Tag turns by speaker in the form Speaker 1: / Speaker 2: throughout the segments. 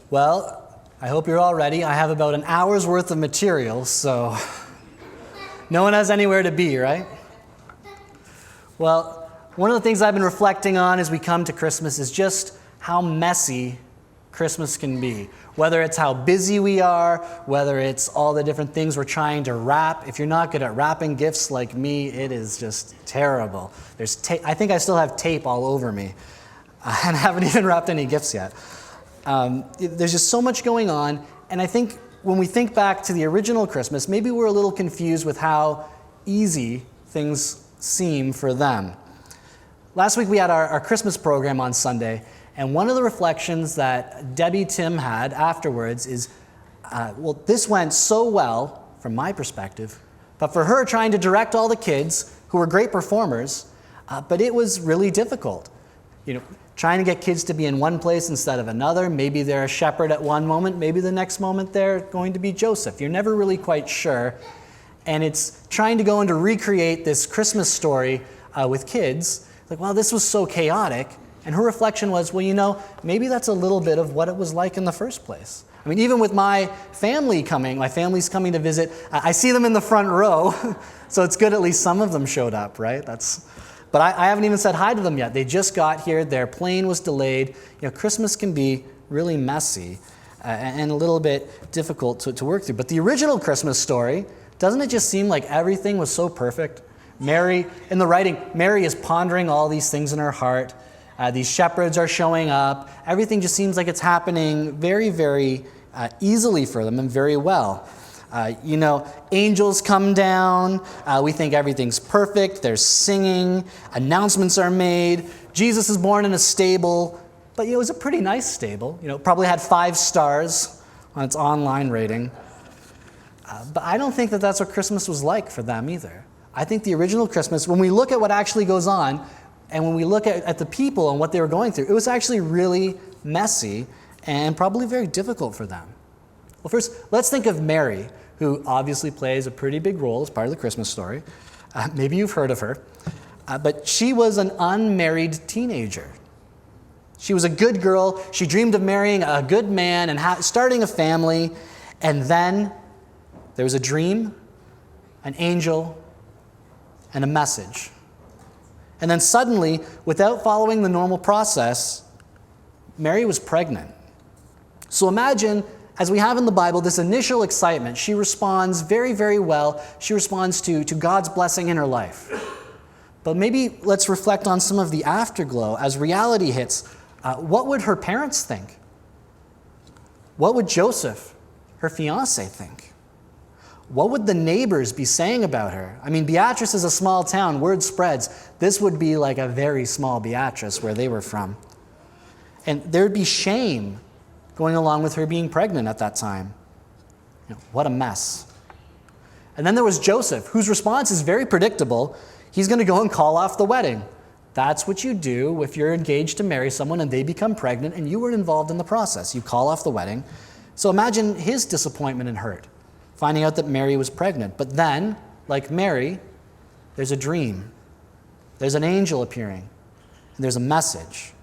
Speaker 1: Well, I hope you're all ready. I have about an hour's worth of material, so no one has anywhere to be, right? Well, one of the things I've been reflecting on as we come to Christmas is just how messy Christmas can be. Whether it's how busy we are, whether it's all the different things we're trying to wrap. If you're not good at wrapping gifts like me, it is just terrible. I think I still have tape all over me, and I haven't even wrapped any gifts yet. There's just so much going on, and I think when we think back to the original Christmas, maybe we're a little confused with how easy things seem for them. Last week we had our Christmas program on Sunday, and one of the reflections that Debbie Tim had afterwards is, this went so well from my perspective, but for her trying to direct all the kids who were great performers, but it was really difficult. Trying to get kids to be in one place instead of another. Maybe they're a shepherd at one moment, maybe the next moment they're going to be Joseph. You're never really quite sure. And it's trying to go and to recreate this Christmas story with kids. Like, wow, this was so chaotic. And her reflection was, maybe that's a little bit of what it was like in the first place. I mean, even with my family's coming to visit, I see them in the front row, so it's good at least some of them showed up, right? But I haven't even said hi to them yet. They just got here, their plane was delayed. Christmas can be really messy and a little bit difficult to work through. But the original Christmas story, doesn't it just seem like everything was so perfect? Mary, in the writing, Mary is pondering all these things in her heart. These shepherds are showing up. Everything just seems like it's happening very, very easily for them and very well. Angels come down. We think everything's perfect. There's singing. Announcements are made. Jesus is born in a stable. But it was a pretty nice stable. Probably had 5 stars on its online rating. But I don't think that that's what Christmas was like for them either. I think the original Christmas, when we look at what actually goes on, and when we look at the people and what they were going through, it was actually really messy and probably very difficult for them. Well, first, let's think of Mary, who obviously plays a pretty big role as part of the Christmas story. Maybe you've heard of her. But she was an unmarried teenager. She was a good girl. She dreamed of marrying a good man and starting a family. And then there was a dream, an angel, and a message. And then suddenly, without following the normal process, Mary was pregnant. So imagine, as we have in the Bible, this initial excitement. She responds very, very well. She responds to God's blessing in her life. But maybe let's reflect on some of the afterglow. As reality hits, what would her parents think? What would Joseph, her fiancé, think? What would the neighbors be saying about her? I mean, Beatrice is a small town. Word spreads. This would be like a very small Beatrice where they were from. And there'd be shame going along with her being pregnant at that time. What a mess. And then there was Joseph, whose response is very predictable. He's going to go and call off the wedding. That's what you do if you're engaged to marry someone and they become pregnant and you were involved in the process. You call off the wedding. So imagine his disappointment and hurt, finding out that Mary was pregnant. But then, like Mary, there's a dream. There's an angel appearing. And there's a message.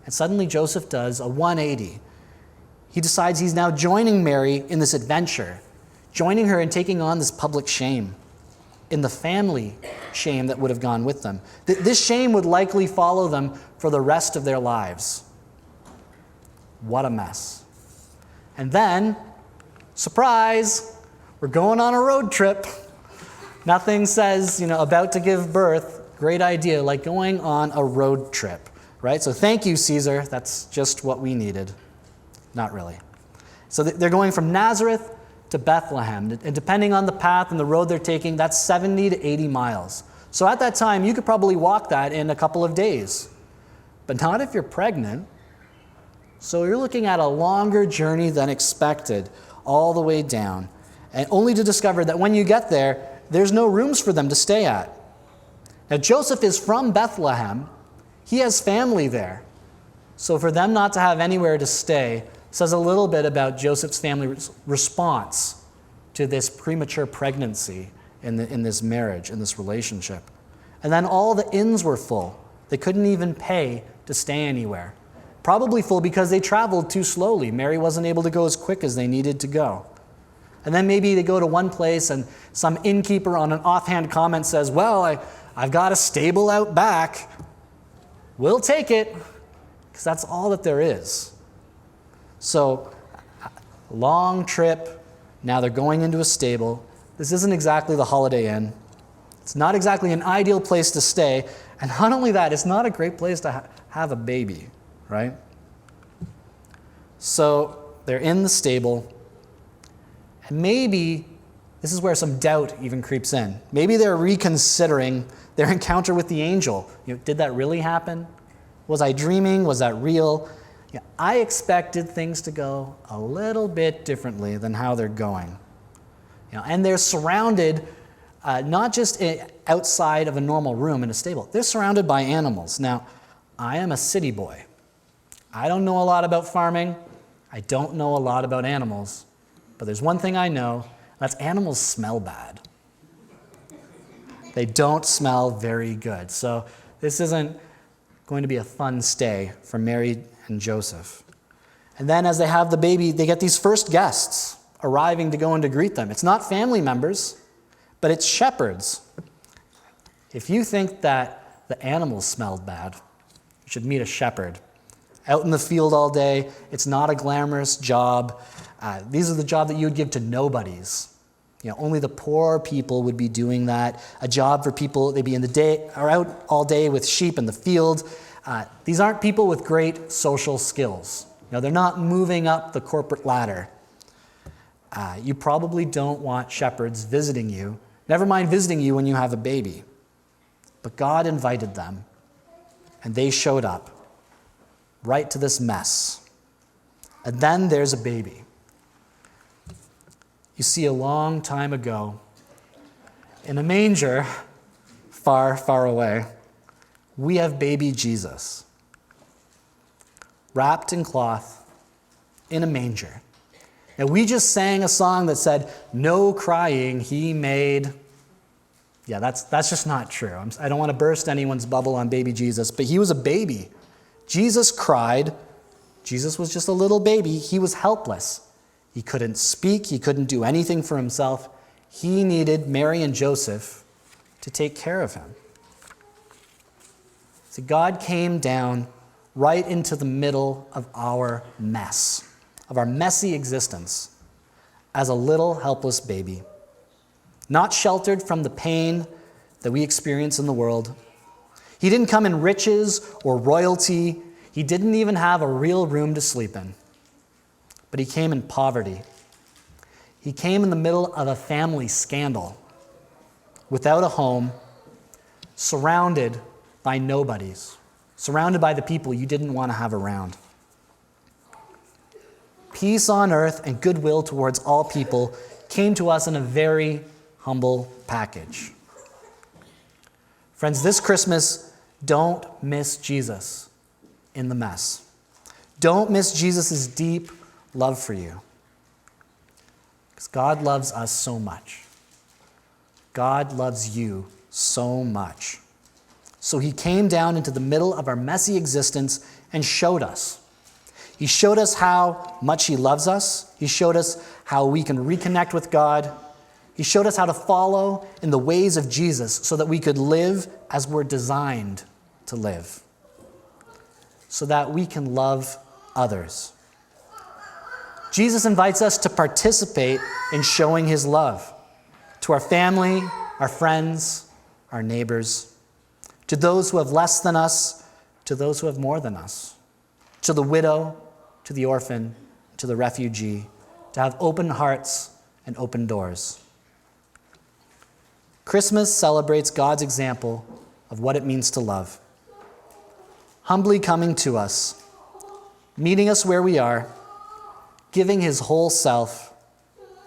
Speaker 1: And suddenly Joseph does a 180. He decides he's now joining Mary in this adventure, joining her in taking on this public shame, in the family shame that would have gone with them. This shame would likely follow them for the rest of their lives. What a mess. And then, surprise, we're going on a road trip. Nothing says, about to give birth, great idea, like going on a road trip, right? So thank you, Caesar. That's just what we needed. Not really. So they're going from Nazareth to Bethlehem. And depending on the path and the road they're taking, that's 70 to 80 miles. So at that time, you could probably walk that in a couple of days. But not if you're pregnant. So you're looking at a longer journey than expected, all the way down. And only to discover that when you get there, there's no rooms for them to stay at. Now, Joseph is from Bethlehem. He has family there. So for them not to have anywhere to stay says a little bit about Joseph's family response to this premature pregnancy in this marriage, in this relationship. And then all the inns were full. They couldn't even pay to stay anywhere. Probably full because they traveled too slowly. Mary wasn't able to go as quick as they needed to go. And then maybe they go to one place and some innkeeper on an offhand comment says, well, I've got a stable out back. We'll take it, because that's all that there is. So, long trip. Now they're going into a stable. This isn't exactly the Holiday Inn. It's not exactly an ideal place to stay. And not only that, it's not a great place to have a baby, right? So they're in the stable. And maybe this is where some doubt even creeps in. Maybe they're reconsidering their encounter with the angel. Did that really happen? Was I dreaming? Was that real? I expected things to go a little bit differently than how they're going. And they're surrounded, not just outside of a normal room in a stable. They're surrounded by animals. Now, I am a city boy. I don't know a lot about farming. I don't know a lot about animals. But there's one thing I know, that's animals smell bad. They don't smell very good. So this isn't going to be a fun stay for Mary and Joseph. And then as they have the baby, they get these first guests arriving to go in to greet them. It's not family members, but it's shepherds. If you think that the animals smelled bad, you should meet a shepherd. Out in the field all day, it's not a glamorous job. These are the job that you would give to nobodies. Only the poor people would be doing that. A job for people, they'd be in the day or out all day with sheep in the field. These aren't people with great social skills. They're not moving up the corporate ladder. You probably don't want shepherds visiting you. Never mind visiting you when you have a baby. But God invited them, and they showed up right to this mess. And then there's a baby. You see, a long time ago, in a manger far, far away, we have baby Jesus, wrapped in cloth, in a manger. Now, we just sang a song that said, "No crying he made." Yeah, that's just not true. I don't want to burst anyone's bubble on baby Jesus, but he was a baby. Jesus cried. Jesus was just a little baby. He was helpless. He couldn't speak. He couldn't do anything for himself. He needed Mary and Joseph to take care of him. See, God came down right into the middle of our mess, of our messy existence, as a little helpless baby, not sheltered from the pain that we experience in the world. He didn't come in riches or royalty. He didn't even have a real room to sleep in. But he came in poverty. He came in the middle of a family scandal, without a home, surrounded by nobodies, surrounded by the people you didn't want to have around. Peace on earth and goodwill towards all people came to us in a very humble package. Friends, this Christmas, don't miss Jesus in the mess. Don't miss Jesus' deep love for you. Because God loves us so much. God loves you so much. So he came down into the middle of our messy existence and showed us. He showed us how much he loves us. He showed us how we can reconnect with God. He showed us how to follow in the ways of Jesus so that we could live as we're designed to live, so that we can love others. Jesus invites us to participate in showing his love to our family, our friends, our neighbors, to those who have less than us, to those who have more than us, to the widow, to the orphan, to the refugee, to have open hearts and open doors. Christmas celebrates God's example of what it means to love. Humbly coming to us, meeting us where we are, giving his whole self,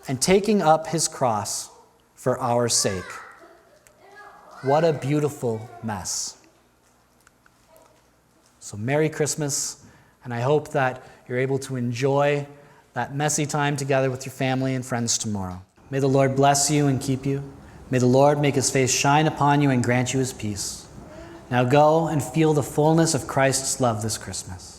Speaker 1: and taking up his cross for our sake. What a beautiful mess. So Merry Christmas, and I hope that you're able to enjoy that messy time together with your family and friends tomorrow. May the Lord bless you and keep you. May the Lord make his face shine upon you and grant you his peace. Now go and feel the fullness of Christ's love this Christmas.